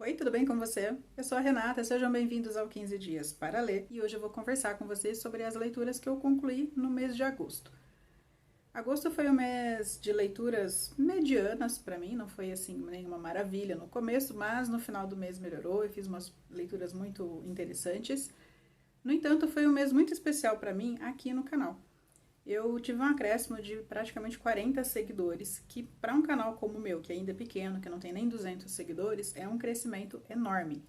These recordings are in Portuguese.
Oi, tudo bem com você? Eu sou a Renata, sejam bem-vindos ao 15 Dias para Ler e hoje eu vou conversar com vocês sobre as leituras que eu concluí no mês de agosto. Agosto foi um mês de leituras medianas para mim, não foi assim nenhuma maravilha no começo, mas no final do mês melhorou e fiz umas leituras muito interessantes. No entanto, foi um mês muito especial para mim aqui no canal. Eu tive um acréscimo de praticamente 40 seguidores, que para um canal como o meu, que ainda é pequeno, que não tem nem 200 seguidores, é um crescimento enorme.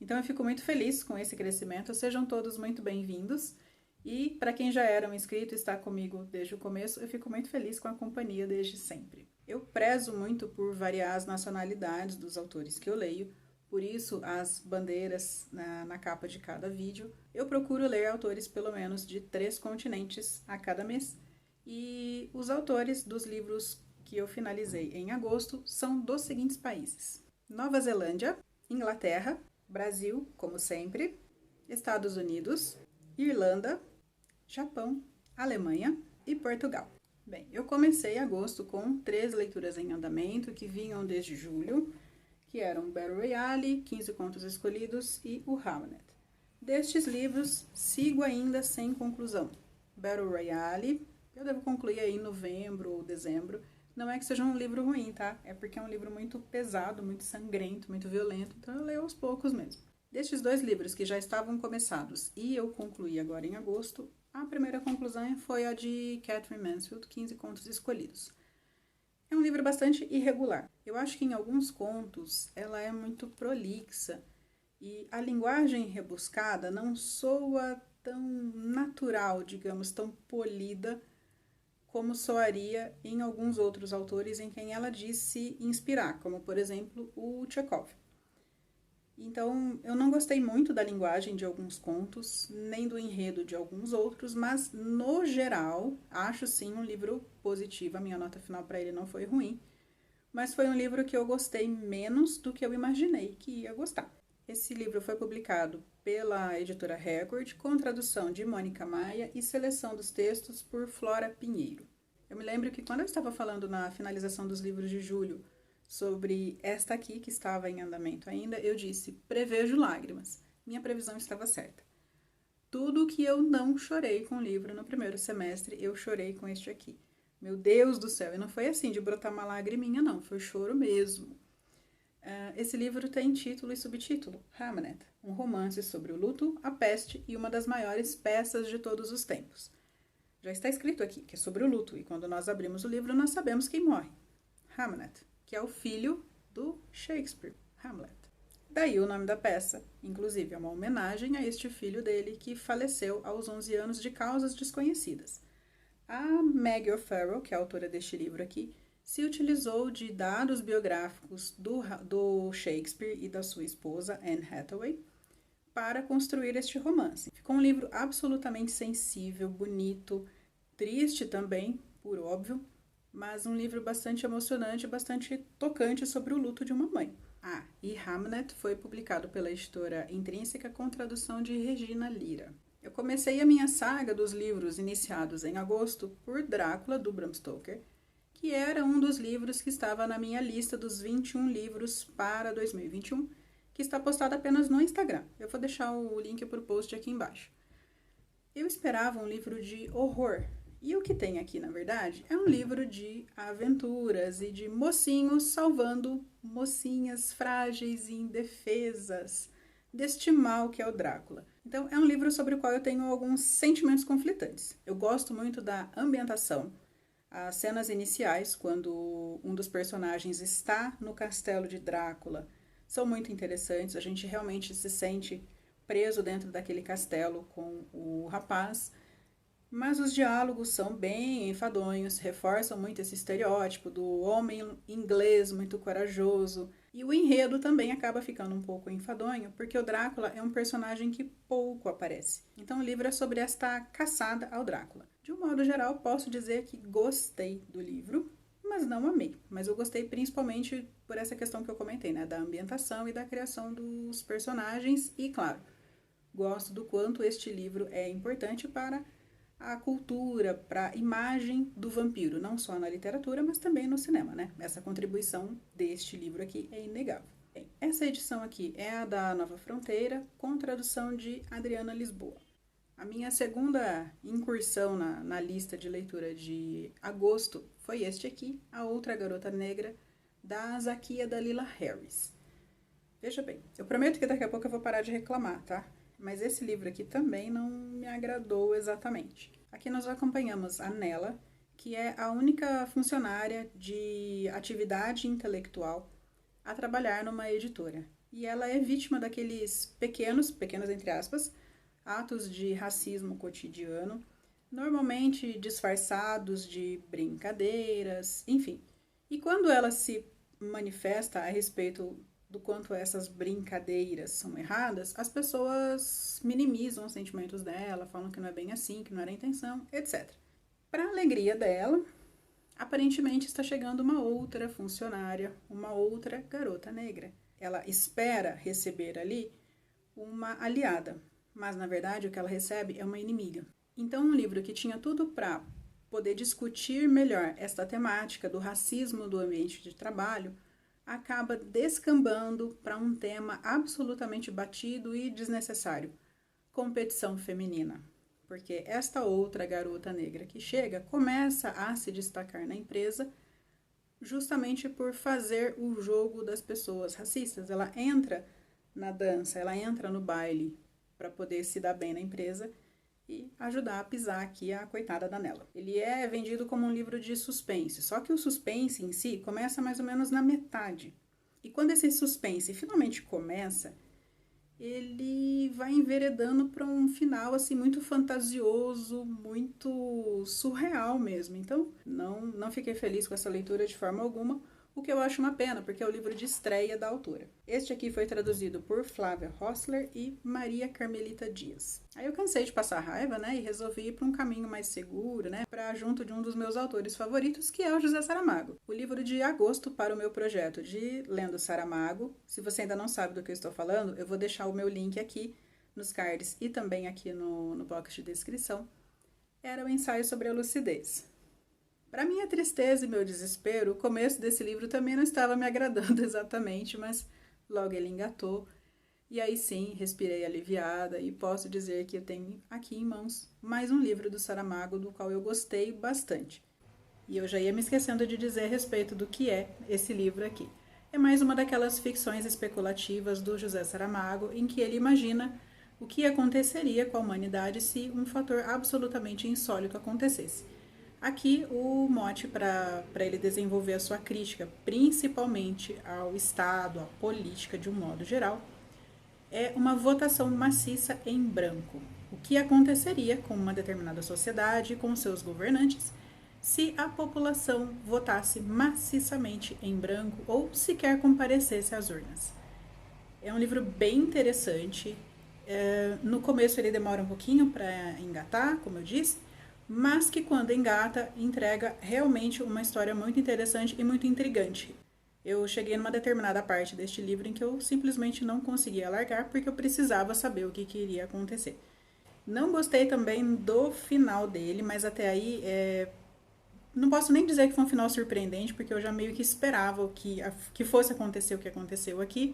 Então eu fico muito feliz com esse crescimento, sejam todos muito bem-vindos. E para quem já era um inscrito e está comigo desde o começo, eu fico muito feliz com a companhia desde sempre. Eu prezo muito por variar as nacionalidades dos autores que eu leio, por isso as bandeiras na capa de cada vídeo. Eu procuro ler autores pelo menos de 3 continentes a cada mês. E os autores dos livros que eu finalizei em agosto são dos seguintes países: Nova Zelândia, Inglaterra, Brasil, como sempre, Estados Unidos, Irlanda, Japão, Alemanha e Portugal. Bem, eu comecei agosto com 3 leituras em andamento que vinham desde julho, que eram Battle Royale, 15 Contos Escolhidos e o Hamnet. Destes livros, sigo ainda sem conclusão. Battle Royale, eu devo concluir aí em novembro ou dezembro. Não é que seja um livro ruim, tá? É porque é um livro muito pesado, muito sangrento, muito violento, então eu leio aos poucos mesmo. Destes 2 livros que já estavam começados e eu concluí agora em agosto, a primeira conclusão foi a de Katherine Mansfield, 15 Contos Escolhidos. É um livro bastante irregular. Eu acho que em alguns contos ela é muito prolixa e a linguagem rebuscada não soa tão natural, digamos, tão polida como soaria em alguns outros autores em quem ela diz se inspirar, como por exemplo o Chekhov. Então, eu não gostei muito da linguagem de alguns contos, nem do enredo de alguns outros, mas no geral, acho sim um livro positivo. A minha nota final para ele não foi ruim, mas foi um livro que eu gostei menos do que eu imaginei que ia gostar. Esse livro foi publicado pela editora Record, com tradução de Mônica Maia e seleção dos textos por Flora Pinheiro. Eu me lembro que quando eu estava falando na finalização dos livros de julho sobre esta aqui, que estava em andamento ainda, eu disse: prevejo lágrimas. Minha previsão estava certa. Tudo que eu não chorei com o livro no primeiro semestre, eu chorei com este aqui. Meu Deus do céu, e não foi assim de brotar uma lagriminha, não, foi choro mesmo. Esse livro tem título e subtítulo: Hamnet, um romance sobre o luto, a peste e uma das maiores peças de todos os tempos. Já está escrito aqui que é sobre o luto, e quando nós abrimos o livro, nós sabemos quem morre: Hamlet, que é o filho do Shakespeare, Hamlet. Daí o nome da peça, inclusive é uma homenagem a este filho dele que faleceu aos 11 anos de causas desconhecidas. A Maggie O'Farrell, que é a autora deste livro aqui, se utilizou de dados biográficos do Shakespeare e da sua esposa, Anne Hathaway, para construir este romance. Ficou um livro absolutamente sensível, bonito, triste também, por óbvio, mas um livro bastante emocionante, bastante tocante sobre o luto de uma mãe. E Hamnet foi publicado pela editora Intrínseca com tradução de Regina Lira. Eu comecei a minha saga dos livros iniciados em agosto por Drácula, do Bram Stoker, que era um dos livros que estava na minha lista dos 21 livros para 2021, que está postado apenas no Instagram. Eu vou deixar o link para o post aqui embaixo. Eu esperava um livro de horror, e o que tem aqui, na verdade, é um livro de aventuras e de mocinhos salvando mocinhas frágeis e indefesas deste mal que é o Drácula. Então, é um livro sobre o qual eu tenho alguns sentimentos conflitantes. Eu gosto muito da ambientação. As cenas iniciais, quando um dos personagens está no castelo de Drácula, são muito interessantes. A gente realmente se sente preso dentro daquele castelo com o rapaz. Mas os diálogos são bem enfadonhos, reforçam muito esse estereótipo do homem inglês muito corajoso. E o enredo também acaba ficando um pouco enfadonho, porque o Drácula é um personagem que pouco aparece. Então o livro é sobre esta caçada ao Drácula. De um modo geral, posso dizer que gostei do livro, mas não amei. Mas eu gostei principalmente por essa questão que eu comentei, né? Da ambientação e da criação dos personagens. E, claro, gosto do quanto este livro é importante para a cultura, para a imagem do vampiro, não só na literatura, mas também no cinema, né? Essa contribuição deste livro aqui é inegável. Bem, Essa edição aqui é a da Nova Fronteira, com tradução de Adriana Lisboa. A minha segunda incursão na lista de leitura de agosto foi este aqui, A Outra Garota Negra, da Zakia Dalila Harris. Veja bem, eu prometo que daqui a pouco eu vou parar de reclamar, tá? Mas esse livro aqui também não me agradou exatamente. Aqui nós acompanhamos a Nela, que é a única funcionária de atividade intelectual a trabalhar numa editora. E ela é vítima daqueles pequenos entre aspas, atos de racismo cotidiano, normalmente disfarçados de brincadeiras, enfim. E quando ela se manifesta a respeito do quanto essas brincadeiras são erradas, as pessoas minimizam os sentimentos dela, falam que não é bem assim, que não era a intenção, etc. Para a alegria dela, aparentemente está chegando uma outra funcionária, uma outra garota negra. Ela espera receber ali uma aliada, mas na verdade o que ela recebe é uma inimiga. Então um livro que tinha tudo para poder discutir melhor esta temática do racismo do ambiente de trabalho, acaba descambando para um tema absolutamente batido e desnecessário: competição feminina. Porque esta outra garota negra que chega começa a se destacar na empresa justamente por fazer o jogo das pessoas racistas. Ela entra na dança, ela entra no baile para poder se dar bem na empresa e ajudar a pisar aqui a coitada da Nela. Ele é vendido como um livro de suspense, só que o suspense em si começa mais ou menos na metade. E quando esse suspense finalmente começa, ele vai enveredando para um final assim muito fantasioso, muito surreal mesmo. Então, não fiquei feliz com essa leitura de forma alguma, o que eu acho uma pena, porque é o livro de estreia da autora. Este aqui foi traduzido por Flávia Rossler e Maria Carmelita Dias. Aí eu cansei de passar raiva, né, e resolvi ir para um caminho mais seguro, né, para junto de um dos meus autores favoritos, que é o José Saramago. O livro de agosto para o meu projeto de Lendo Saramago. Se você ainda não sabe do que eu estou falando, eu vou deixar o meu link aqui nos cards e também aqui no box de descrição. Era o ensaio sobre a lucidez. Para minha tristeza e meu desespero, o começo desse livro também não estava me agradando exatamente, mas logo ele engatou. E aí sim, respirei aliviada e posso dizer que eu tenho aqui em mãos mais um livro do Saramago do qual eu gostei bastante. E eu já ia me esquecendo de dizer a respeito do que é esse livro aqui. É mais uma daquelas ficções especulativas do José Saramago em que ele imagina o que aconteceria com a humanidade se um fator absolutamente insólito acontecesse. Aqui o mote para ele desenvolver a sua crítica, principalmente ao Estado, à política de um modo geral, é uma votação maciça em branco. O que aconteceria com uma determinada sociedade e com seus governantes se a população votasse maciçamente em branco ou sequer comparecesse às urnas. É um livro bem interessante. No começo ele demora um pouquinho para engatar, como eu disse, mas que quando engata, entrega realmente uma história muito interessante e muito intrigante. Eu cheguei numa determinada parte deste livro em que eu simplesmente não conseguia largar porque eu precisava saber o que iria acontecer. Não gostei também do final dele, mas até aí não posso nem dizer que foi um final surpreendente, porque eu já meio que esperava que fosse acontecer o que aconteceu aqui.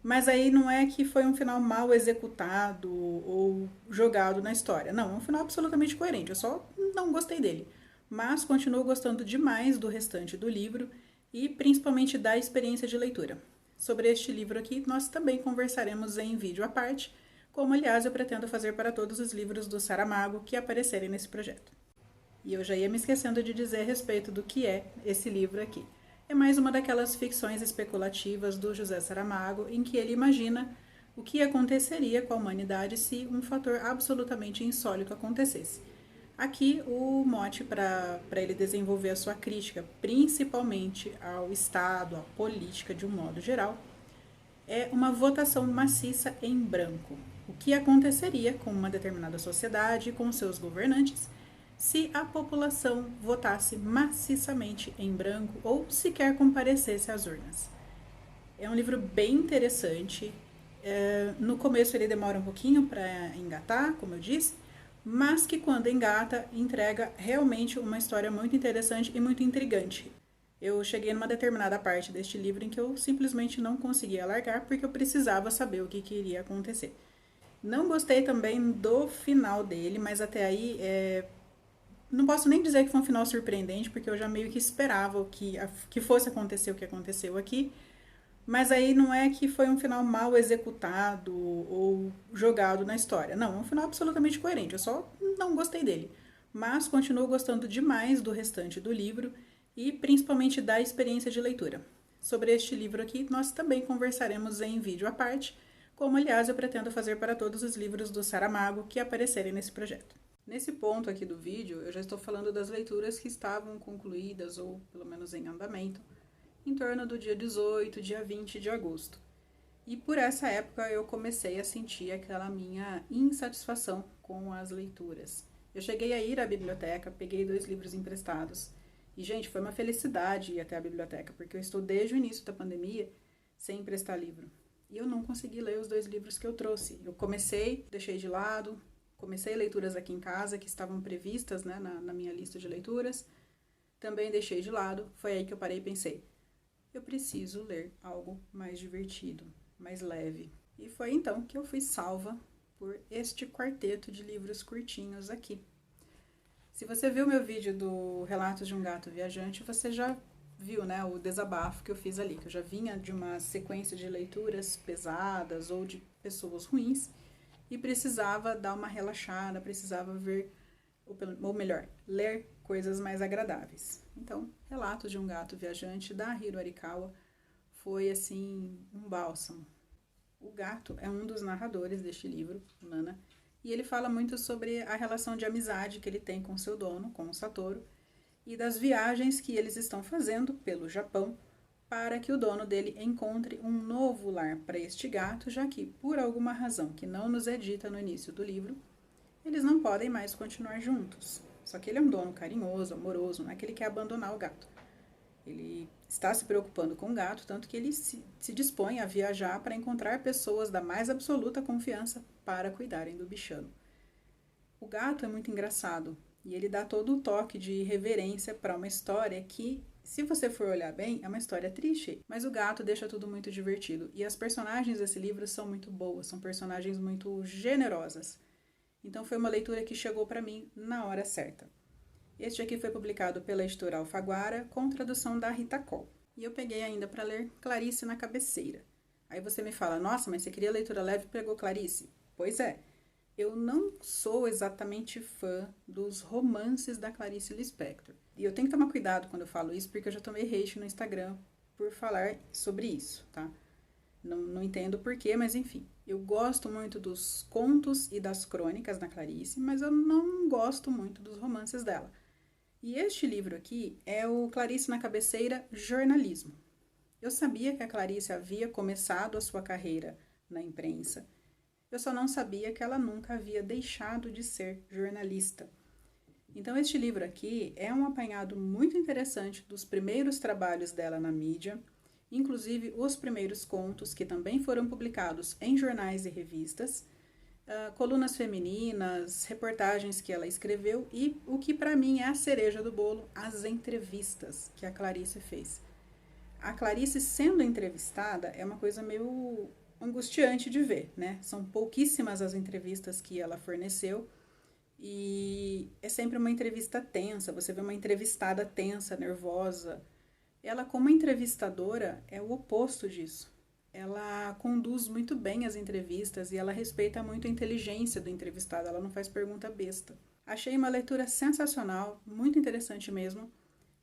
Mas aí não é que foi um final mal executado ou jogado na história. Não, é um final absolutamente coerente. Eu só não gostei dele. Mas continuo gostando demais do restante do livro e principalmente da experiência de leitura. Sobre este livro aqui, nós também conversaremos em vídeo à parte, como aliás eu pretendo fazer para todos os livros do Saramago que aparecerem nesse projeto. E eu já ia me esquecendo de dizer a respeito do que é esse livro aqui. É mais uma daquelas ficções especulativas do José Saramago em que ele imagina o que aconteceria com a humanidade se um fator absolutamente insólito acontecesse. Aqui o mote para ele desenvolver a sua crítica, principalmente ao Estado, à política de um modo geral, é uma votação maciça em branco. O que aconteceria com uma determinada sociedade e com seus governantes se a população votasse maciçamente em branco ou sequer comparecesse às urnas. É um livro bem interessante. No começo ele demora um pouquinho para engatar, como eu disse, mas que quando engata, entrega realmente uma história muito interessante e muito intrigante. eu cheguei numa determinada parte deste livro em que eu simplesmente não conseguia largar porque eu precisava saber o que iria acontecer. Não gostei também do final dele, mas até aí não posso nem dizer que foi um final surpreendente, porque eu já meio que esperava que fosse acontecer o que aconteceu aqui. Mas aí não é que foi um final mal executado ou jogado na história. Não, é um final absolutamente coerente. Eu só não gostei dele. Mas continuo gostando demais do restante do livro e principalmente da experiência de leitura. Sobre este livro aqui, nós também conversaremos em vídeo à parte, como aliás eu pretendo fazer para todos os livros do Saramago que aparecerem nesse projeto. Nesse ponto aqui do vídeo, eu já estou falando das leituras que estavam concluídas ou pelo menos em andamento em torno do dia 18, dia 20 de agosto. E por essa época eu comecei a sentir aquela minha insatisfação com as leituras. Eu cheguei a ir à biblioteca, peguei 2 livros emprestados. E, gente, foi uma felicidade ir até a biblioteca, porque eu estou desde o início da pandemia sem emprestar livro. E eu não consegui ler os 2 livros que eu trouxe. Eu comecei, deixei de lado, comecei leituras aqui em casa que estavam previstas, né, na minha lista de leituras. Também deixei de lado. Foi aí que eu parei e pensei, eu preciso ler algo mais divertido, mais leve. E foi então que eu fui salva por este quarteto de livros curtinhos aqui. Se você viu meu vídeo do Relatos de um Gato Viajante, você já viu, né, o desabafo que eu fiz ali, que eu já vinha de uma sequência de leituras pesadas ou de pessoas ruins e precisava dar uma relaxada, precisava ver, ou melhor, ler coisas mais agradáveis. Então, Relatos de um Gato Viajante, da Hiro Arikawa, foi, assim, um bálsamo. O gato é um dos narradores deste livro, Nana, e ele fala muito sobre a relação de amizade que ele tem com seu dono, com o Satoru, e das viagens que eles estão fazendo pelo Japão para que o dono dele encontre um novo lar para este gato, já que, por alguma razão que não nos é dita no início do livro, eles não podem mais continuar juntos. Só que ele é um dono carinhoso, amoroso, não é que ele quer abandonar o gato. Ele está se preocupando com o gato, tanto que ele se dispõe a viajar para encontrar pessoas da mais absoluta confiança para cuidarem do bichano. O gato é muito engraçado e ele dá todo o toque de reverência para uma história que, se você for olhar bem, é uma história triste, mas o gato deixa tudo muito divertido. E as personagens desse livro são muito boas, são personagens muito generosas. Então foi uma leitura que chegou para mim na hora certa. Este aqui foi publicado pela editora Alfaguara, com tradução da Rita Coll. E eu peguei ainda para ler Clarice na Cabeceira. Aí você me fala, nossa, mas você queria leitura leve e pegou Clarice? Pois é, eu não sou exatamente fã dos romances da Clarice Lispector. E eu tenho que tomar cuidado quando eu falo isso, porque eu já tomei hate no Instagram por falar sobre isso, tá? Não entendo porquê, mas enfim. Eu gosto muito dos contos e das crônicas da Clarice, mas eu não gosto muito dos romances dela. E este livro aqui é o Clarice na Cabeceira Jornalismo. Eu sabia que a Clarice havia começado a sua carreira na imprensa. Eu só não sabia que ela nunca havia deixado de ser jornalista. Então este livro aqui é um apanhado muito interessante dos primeiros trabalhos dela na mídia, inclusive os primeiros contos, que também foram publicados em jornais e revistas, colunas femininas, reportagens que ela escreveu e o que para mim é a cereja do bolo, as entrevistas que a Clarice fez. A Clarice sendo entrevistada é uma coisa meio angustiante de ver, né? São pouquíssimas as entrevistas que ela forneceu e é sempre uma entrevista tensa, você vê uma entrevistada tensa, nervosa. Ela, como entrevistadora, é o oposto disso. Ela conduz muito bem as entrevistas e ela respeita muito a inteligência do entrevistado, ela não faz pergunta besta. Achei uma leitura sensacional, muito interessante mesmo,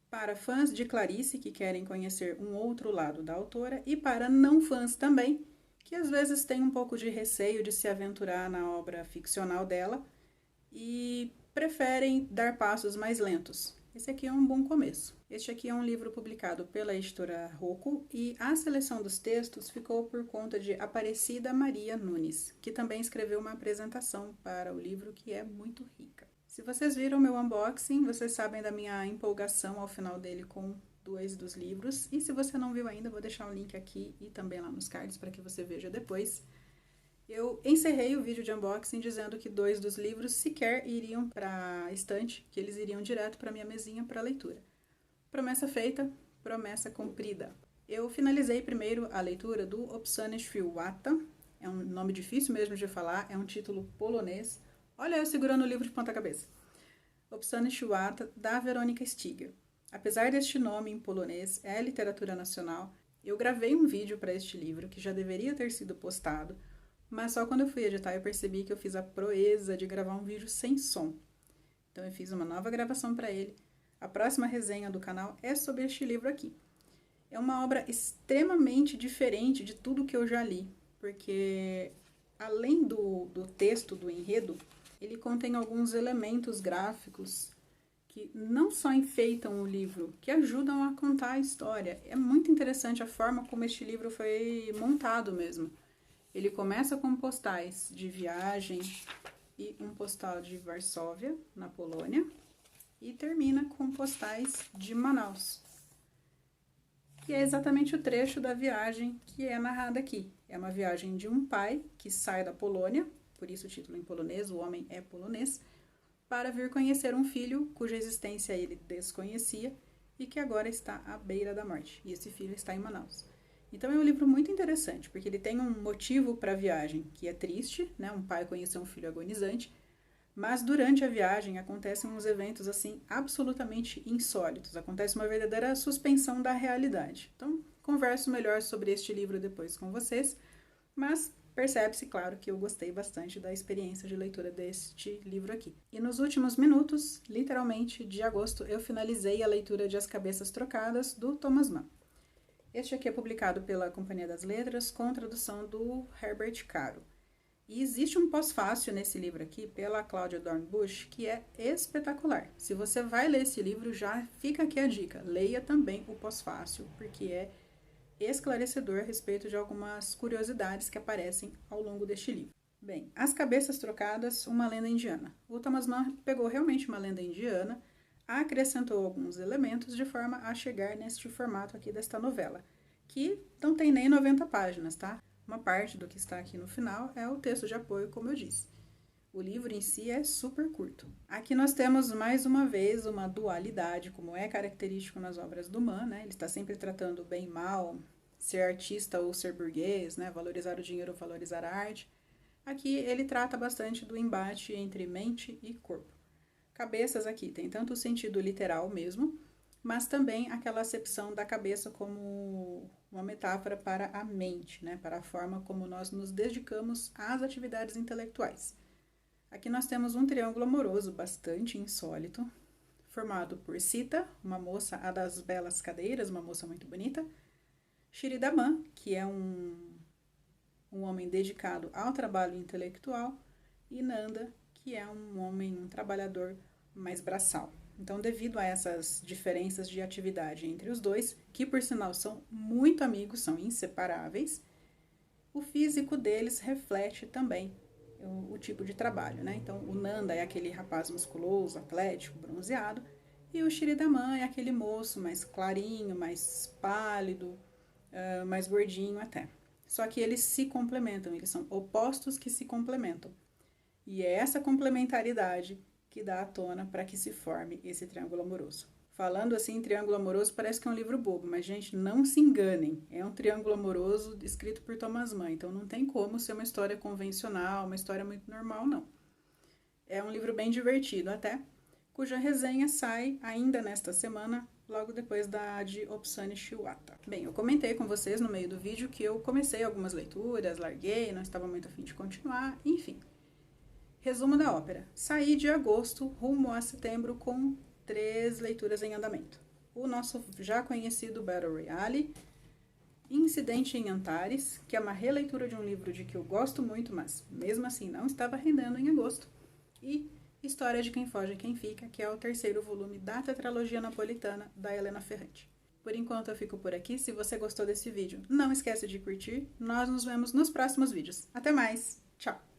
para fãs de Clarice que querem conhecer um outro lado da autora e para não fãs também, que às vezes têm um pouco de receio de se aventurar na obra ficcional dela e preferem dar passos mais lentos. Esse aqui é um bom começo. Este aqui é um livro publicado pela editora Rocco e a seleção dos textos ficou por conta de Aparecida Maria Nunes, que também escreveu uma apresentação para o livro que é muito rica. Se vocês viram meu unboxing, vocês sabem da minha empolgação ao final dele com 2 dos livros. E se você não viu ainda, vou deixar o link aqui e também lá nos cards para que você veja depois. Eu encerrei o vídeo de unboxing dizendo que 2 dos livros sequer iriam para a estante, que eles iriam direto para minha mesinha para leitura. Promessa feita, Promessa Cumprida. Eu finalizei primeiro a leitura do Obsane Świata, é um nome difícil mesmo de falar, é um título polonês. Olha eu segurando o livro de ponta cabeça. Obsane Świata, da Weronika Stiger. Apesar deste nome em polonês, é literatura nacional. Eu gravei um vídeo para este livro, que já deveria ter sido postado, mas só quando eu fui editar eu percebi que eu fiz a proeza de gravar um vídeo sem som. Então eu fiz uma nova gravação para ele. A próxima resenha do canal é sobre este livro aqui. É uma obra extremamente diferente de tudo que eu já li, porque além do texto, do enredo, ele contém alguns elementos gráficos que não só enfeitam o livro, que ajudam a contar a história. É muito interessante a forma como este livro foi montado mesmo. Ele começa com postais de viagem e um postal de Varsóvia, na Polônia, e termina com postais de Manaus. E é exatamente o trecho da viagem que é narrada aqui. É uma viagem de um pai que sai da Polônia, por isso o título em polonês, o homem é polonês, para vir conhecer um filho cuja existência ele desconhecia e que agora está à beira da morte. E esse filho está em Manaus. Então é um livro muito interessante, porque ele tem um motivo para a viagem, que é triste, né? Um pai conhecer um filho agonizante, mas durante a viagem acontecem uns eventos assim absolutamente insólitos. Acontece uma verdadeira suspensão da realidade. Então, converso melhor sobre este livro depois com vocês, mas percebe-se, claro, que eu gostei bastante da experiência de leitura deste livro aqui. E nos últimos minutos, literalmente, de agosto, eu finalizei a leitura de As Cabeças Trocadas, do Thomas Mann. Este aqui é publicado pela Companhia das Letras, com tradução do Herbert Caro. E existe um pós-fácil nesse livro aqui, pela Cláudia Dornbusch, que é espetacular. Se você vai ler esse livro, já fica aqui a dica. Leia também o pós-fácil, porque é esclarecedor a respeito de algumas curiosidades que aparecem ao longo deste livro. Bem, As Cabeças Trocadas, uma lenda indiana. O Thomas Mann pegou realmente uma lenda indiana, acrescentou alguns elementos de forma a chegar neste formato aqui desta novela, que não tem nem 90 páginas, tá? Uma parte do que está aqui no final é o texto de apoio, como eu disse. O livro em si é super curto. Aqui nós temos mais uma vez uma dualidade, como é característico nas obras do Mann, né? Ele está sempre tratando bem e mal, ser artista ou ser burguês, né? Valorizar o dinheiro ou valorizar a arte. Aqui ele trata bastante do embate entre mente e corpo. Cabeças aqui tem tanto o sentido literal mesmo, mas também aquela acepção da cabeça como uma metáfora para a mente, né? Para a forma como nós nos dedicamos às atividades intelectuais. Aqui nós temos um triângulo amoroso bastante insólito, formado por Sita, uma moça a das belas cadeiras, uma moça muito bonita, Shiridaman, que é um homem dedicado ao trabalho intelectual, e Nanda, que é um homem, um trabalhador mais braçal. Então, devido a essas diferenças de atividade entre os dois, que por sinal são muito amigos, são inseparáveis, o físico deles reflete também o tipo de trabalho, né? Então, o Nanda é aquele rapaz musculoso, atlético, bronzeado, e o Shiridaman é aquele moço mais clarinho, mais pálido, mais gordinho até. Só que eles se complementam, eles são opostos que se complementam. E é essa complementaridade que dá à tona para que se forme esse triângulo amoroso. Falando assim, triângulo amoroso parece que é um livro bobo, mas, gente, não se enganem. É um triângulo amoroso escrito por Thomas Mann, então não tem como ser uma história convencional, uma história muito normal, não. É um livro bem divertido até, cuja resenha sai ainda nesta semana, logo depois da de Obsane Świata. Bem, eu comentei com vocês no meio do vídeo que eu comecei algumas leituras, larguei, não estava muito a fim de continuar, enfim. Resumo da ópera. Saí de agosto rumo a setembro com 3 leituras em andamento. O nosso já conhecido Battle Royale, Incidente em Antares, que é uma releitura de um livro de que eu gosto muito, mas mesmo assim não estava rendendo em agosto, e História de Quem Foge e Quem Fica, que é o 3º volume da tetralogia napolitana da Elena Ferrante. Por enquanto eu fico por aqui. Se você gostou desse vídeo, não esquece de curtir. Nós nos vemos nos próximos vídeos. Até mais! Tchau!